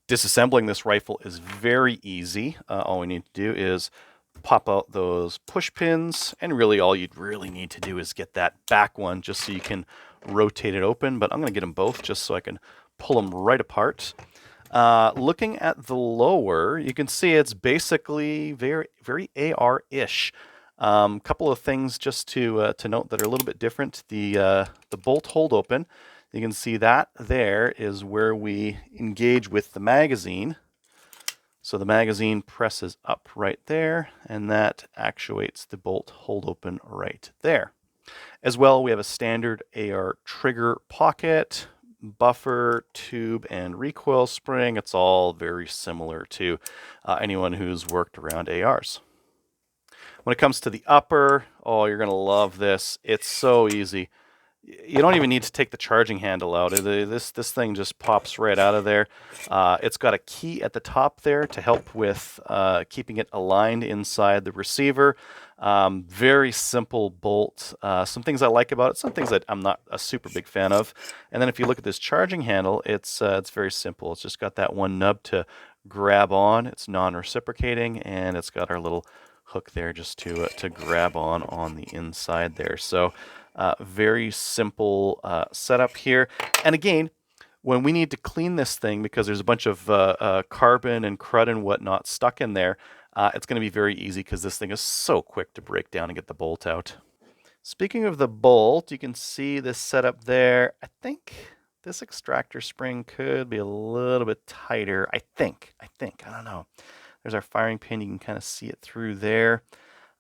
Disassembling this rifle is very easy. All we need to do is pop out those push pins, and really all you'd really need to do is get that back one just so you can rotate it open, but I'm going to get them both just so I can pull them right apart. Looking at the lower, you can see it's basically very AR-ish. Couple of things just to note that are a little bit different. The bolt hold open, you can see that there is where we engage with the magazine. So the magazine presses up right there, and that actuates the bolt hold open right there. As well, we have a standard AR trigger pocket, buffer, tube, and recoil spring. It's all very similar to anyone who's worked around ARs. When it comes to the upper, oh, you're going to love this. It's so easy. You don't even need to take the charging handle out. This thing just pops right out of there. It's got a key at the top there to help with keeping it aligned inside the receiver. Very simple bolt. Some things I like about it, some things that I'm not a super big fan of. And then if you look at this charging handle, it's very simple. It's just got that one nub to grab on. It's non-reciprocating, and it's got our little hook there just to grab on the inside there. So very simple setup here. And again, when we need to clean this thing because there's a bunch of carbon and crud and whatnot stuck in there, it's going to be very easy because this thing is so quick to break down and get the bolt out. Speaking of the bolt, you can see this setup there. I think this extractor spring could be a little bit tighter. I think, I don't know. There's our firing pin. You can kind of see it through there.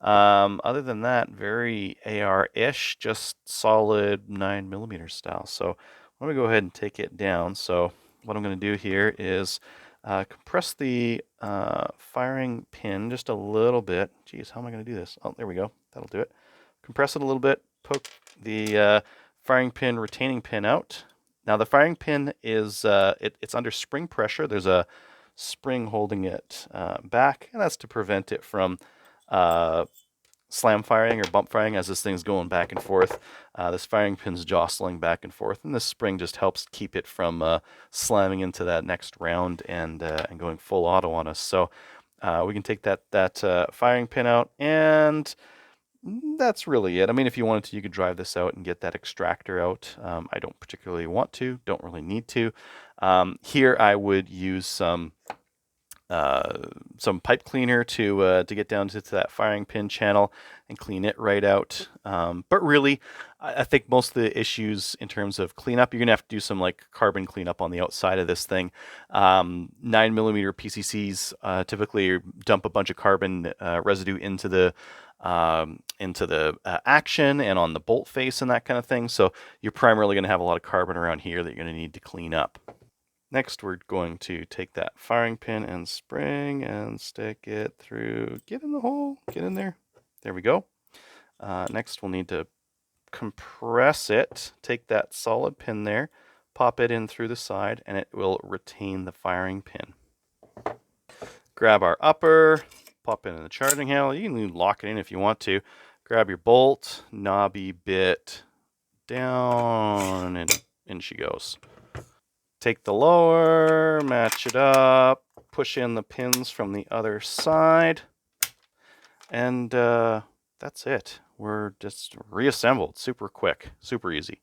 Other than that, very AR-ish, just solid 9mm style. So I'm going to go ahead and take it down. So what I'm going to do here is compress the firing pin just a little bit. Geez, how am I going to do this? Oh, there we go. That'll do it. Compress it a little bit, poke the firing pin retaining pin out. Now the firing pin is it's under spring pressure. There's a spring holding it back, and that's to prevent it from slam firing or bump firing as this thing's going back and forth. This firing pin's jostling back and forth, and this spring just helps keep it from slamming into that next round and going full auto on us. So we can take that firing pin out, and that's really it. I mean, if you wanted to, you could drive this out and get that extractor out. I don't particularly want to, don't really need to. Here I would use some pipe cleaner to get down to that firing pin channel and clean it right out. But really, I think most of the issues in terms of cleanup, you're gonna have to do some like carbon cleanup on the outside of this thing. 9mm PCCs typically dump a bunch of carbon residue into the action and on the bolt face and that kind of thing. So you're primarily going to have a lot of carbon around here that you're going to need to clean up. Next, we're going to take that firing pin and spring and stick it through. Get in the hole. Get in there. There we go. Next, we'll need to compress it. Take that solid pin there, pop it in through the side, and it will retain the firing pin. Grab our upper, pop it in the charging handle. You can even lock it in if you want to. Grab your bolt, knobby bit, down, and in she goes. Take the lower, match it up, push in the pins from the other side, and that's it. We're just reassembled. Super quick, super easy.